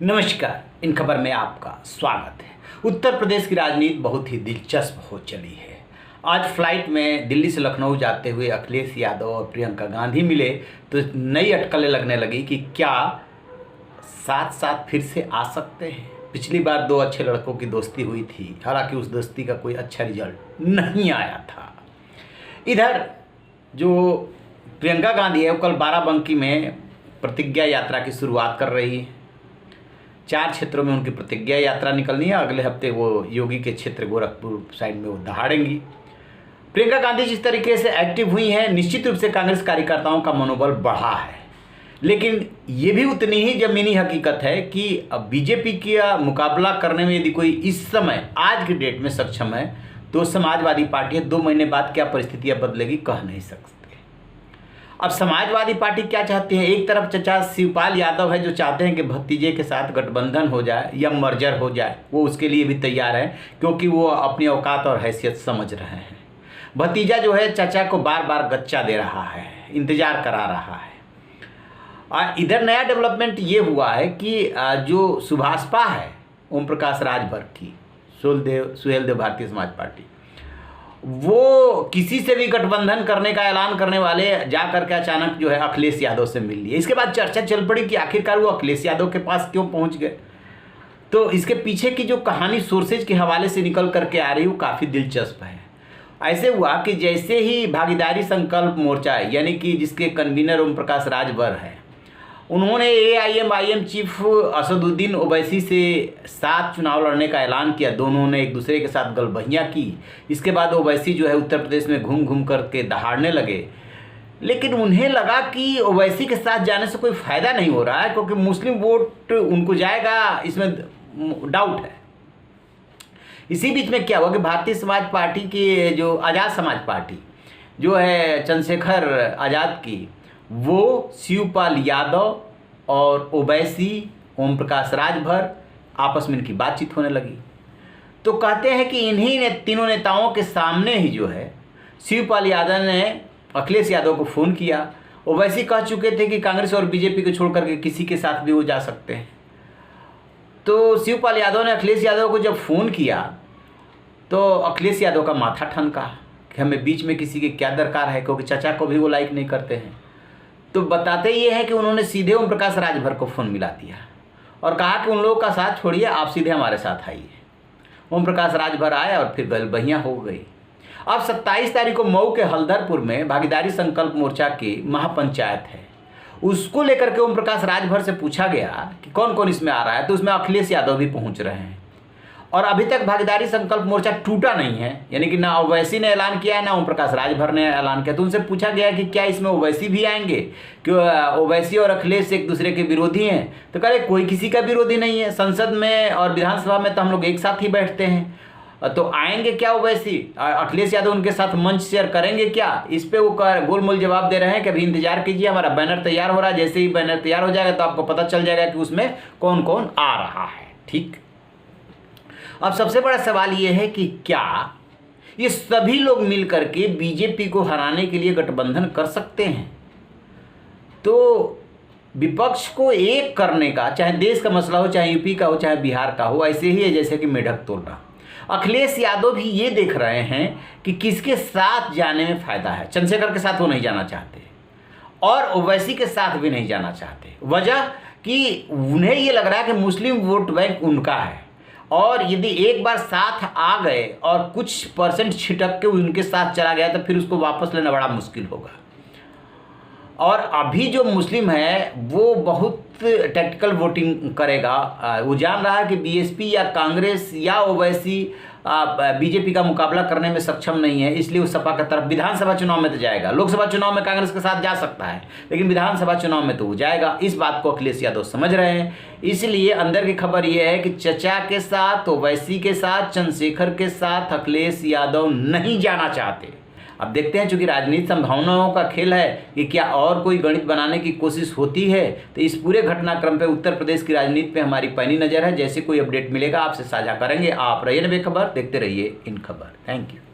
नमस्कार, इन खबर में आपका स्वागत है। उत्तर प्रदेश की राजनीति बहुत ही दिलचस्प हो चली है। आज फ्लाइट में दिल्ली से लखनऊ जाते हुए अखिलेश यादव और प्रियंका गांधी मिले तो नई अटकलें लगने लगी कि क्या साथ साथ फिर से आ सकते हैं। पिछली बार दो अच्छे लड़कों की दोस्ती हुई थी, हालांकि उस दोस्ती का कोई अच्छा रिजल्ट नहीं आया था। इधर जो प्रियंका गांधी है वो कल बाराबंकी में प्रतिज्ञा यात्रा की शुरुआत कर रही है। 4 क्षेत्रों में उनकी प्रतिज्ञा यात्रा निकलनी है। अगले हफ्ते वो योगी के क्षेत्र गोरखपुर साइड में वो दहाड़ेंगी। प्रियंका गांधी जिस तरीके से एक्टिव हुई हैं, निश्चित रूप से कांग्रेस कार्यकर्ताओं का मनोबल बढ़ा है। लेकिन ये भी उतनी ही जमीनी हकीकत है कि अब बीजेपी का मुकाबला करने में यदि कोई इस समय आज की डेट में सक्षम है तो समाजवादी पार्टी 2 महीने बाद क्या परिस्थितियाँ बदलेगी कह नहीं सकते। अब समाजवादी पार्टी क्या चाहती है? एक तरफ चचा शिवपाल यादव है जो चाहते हैं कि भतीजे के साथ गठबंधन हो जाए या मर्जर हो जाए। वो उसके लिए भी तैयार है क्योंकि वो अपनी औकात और हैसियत समझ रहे हैं। भतीजा जो है चचा को बार बार गच्चा दे रहा है, इंतजार करा रहा है। इधर नया डेवलपमेंट ये हुआ है कि जो सुभाषपा है ओम प्रकाश राजभर की, सुहेलदेव भारतीय समाज पार्टी, वो किसी से भी गठबंधन करने का ऐलान करने वाले जा करके अचानक जो है अखिलेश यादव से मिल लिए। इसके बाद चर्चा चल पड़ी कि आखिरकार वो अखिलेश यादव के पास क्यों पहुंच गए। तो इसके पीछे की जो कहानी सोर्सेज के हवाले से निकल करके आ रही है वो काफ़ी दिलचस्प है। ऐसे हुआ कि जैसे ही भागीदारी संकल्प मोर्चा यानी कि जिसके कन्वीनर ओम प्रकाश राजभर है, उन्होंने AIM चीफ असदुद्दीन ओवैसी से साथ चुनाव लड़ने का ऐलान किया। दोनों ने एक दूसरे के साथ गलबहियाँ की। इसके बाद ओवैसी जो है उत्तर प्रदेश में घूम घूम करके दहाड़ने लगे। लेकिन उन्हें लगा कि ओवैसी के साथ जाने से कोई फ़ायदा नहीं हो रहा है क्योंकि मुस्लिम वोट उनको जाएगा, इसमें डाउट है। इसी बीच में क्या हुआ कि भारतीय समाज पार्टी की जो आज़ाद समाज पार्टी जो है चंद्रशेखर आज़ाद की, वो शिवपाल यादव और ओवैसी ओम प्रकाश राजभर आपस में इनकी बातचीत होने लगी। तो कहते हैं कि इन्हीं तीनों नेताओं के सामने ही जो है शिवपाल यादव ने अखिलेश यादव को फ़ोन किया। ओवैसी कह चुके थे कि कांग्रेस और बीजेपी को छोड़ करके किसी के साथ भी वो जा सकते हैं। तो शिवपाल यादव ने अखिलेश यादव को जब फ़ोन किया तो अखिलेश यादव का माथा ठनका कि हमें बीच में किसी की क्या दरकार है, क्योंकि चचा को भी वो लाइक नहीं करते हैं। तो बताते ये हैं कि उन्होंने सीधे ओम प्रकाश राजभर को फ़ोन मिला दिया और कहा कि उन लोगों का साथ छोड़िए, आप सीधे हमारे साथ आइए। ओम प्रकाश राजभर आए और फिर गलबहियाँ हो गई। अब 27 तारीख को मऊ के हल्दरपुर में भागीदारी संकल्प मोर्चा की महापंचायत है। उसको लेकर के ओम प्रकाश राजभर से पूछा गया कि कौन कौन इसमें आ रहा है, तो उसमें अखिलेश यादव भी पहुँच रहे हैं। और अभी तक भागीदारी संकल्प मोर्चा टूटा नहीं है, यानी कि ना ओवैसी ने ऐलान किया है ना ओम प्रकाश राजभर ने ऐलान किया। तो उनसे पूछा गया कि क्या इसमें ओवैसी भी आएंगे, क्यों ओवैसी और अखिलेश एक दूसरे के विरोधी हैं। तो कह रहे कोई किसी का विरोधी नहीं है, संसद में और विधानसभा में तो हम लोग एक साथ ही बैठते हैं। तो आएंगे क्या ओवैसी, अखिलेश यादव उनके साथ मंच शेयर करेंगे क्या? इस पर वो गोलमोल जवाब दे रहे हैं कि अभी इंतजार कीजिए, हमारा बैनर तैयार हो रहा है, जैसे ही बैनर तैयार हो जाएगा तो आपको पता चल जाएगा कि उसमें कौन कौन आ रहा है। ठीक, अब सबसे बड़ा सवाल ये है कि क्या ये सभी लोग मिल करके बीजेपी को हराने के लिए गठबंधन कर सकते हैं? तो विपक्ष को एक करने का, चाहे देश का मसला हो, चाहे यूपी का हो, चाहे बिहार का हो, ऐसे ही है जैसे कि मेढक तोड़ना। अखिलेश यादव भी ये देख रहे हैं कि किसके साथ जाने में फ़ायदा है। चंद्रशेखर के साथ वो नहीं जाना चाहते और ओवैसी के साथ भी नहीं जाना चाहते। वजह कि उन्हें ये लग रहा है कि मुस्लिम वोट बैंक उनका है और यदि एक बार साथ आ गए और कुछ परसेंट छिटक के उनके साथ चला गया तो फिर उसको वापस लेना बड़ा मुश्किल होगा। और अभी जो मुस्लिम है वो बहुत टैक्टिकल वोटिंग करेगा। वो जान रहा है कि बीएसपी या कांग्रेस या ओवैसी बीजेपी का मुकाबला करने में सक्षम नहीं है, इसलिए वो सपा की तरफ विधानसभा चुनाव में तो जाएगा। लोकसभा चुनाव में कांग्रेस के साथ जा सकता है लेकिन विधानसभा चुनाव में तो वो जाएगा। इस बात को अखिलेश यादव समझ रहे हैं। इसलिए अंदर की खबर ये है कि चचा के साथ, ओवैसी के साथ, चंद्रशेखर के साथ अखिलेश यादव नहीं जाना चाहते। अब देखते हैं, चूंकि राजनीति संभावनाओं का खेल है कि क्या और कोई गणित बनाने की कोशिश होती है। तो इस पूरे घटनाक्रम पे उत्तर प्रदेश की राजनीति पे हमारी पैनी नज़र है। जैसे कोई अपडेट मिलेगा आपसे साझा करेंगे। आप रहिए बेखबर, देखते रहिए इन खबर। Thank you.